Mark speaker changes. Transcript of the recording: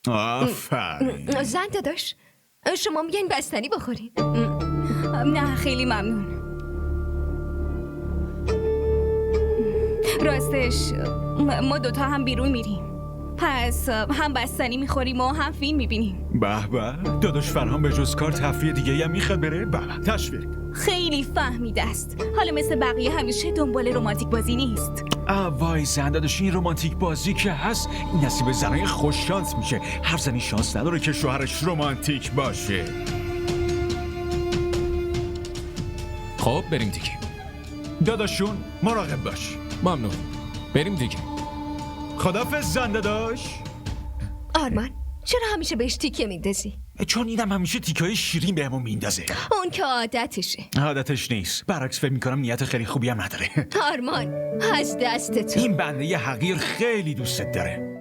Speaker 1: آفرین.
Speaker 2: زن داداش، شما میگین بستنی بخورین؟
Speaker 3: نه خیلی ممنون. راستش ما دوتا هم بیرون میریم، پس هم بستنی میخوریم و هم فیلم میبینیم.
Speaker 1: به به، داداش فرهان به جز کار تفریح دیگه هم میخواد بره؟ به تشویق.
Speaker 3: خیلی فهمیده است. حالا مثل بقیه همیشه دنبال رمانتیک بازی نیست.
Speaker 1: وای زن داداش، این رمانتیک بازی که هست این نصیب زنای خوش شانس میشه. هر زنی شانس نداره که شوهرش رمانتیک باشه.
Speaker 4: خب بریم دیگه.
Speaker 1: داداشون مراقب باش.
Speaker 4: ممنون. بریم دیگه.
Speaker 1: خدافظ زن داداش.
Speaker 2: آرمان، چرا همیشه بهش تیکه میندازی؟
Speaker 1: چون اینم همیشه تیکای شیرین بهمون میندازه.
Speaker 2: اون که عادتشه.
Speaker 1: عادتش نیست، برعکس فکر میکنم نیت خیلی خوبی هم نداره.
Speaker 2: آرمان، از دست تو.
Speaker 1: این بنده ی حقیر خیلی دوستت داره.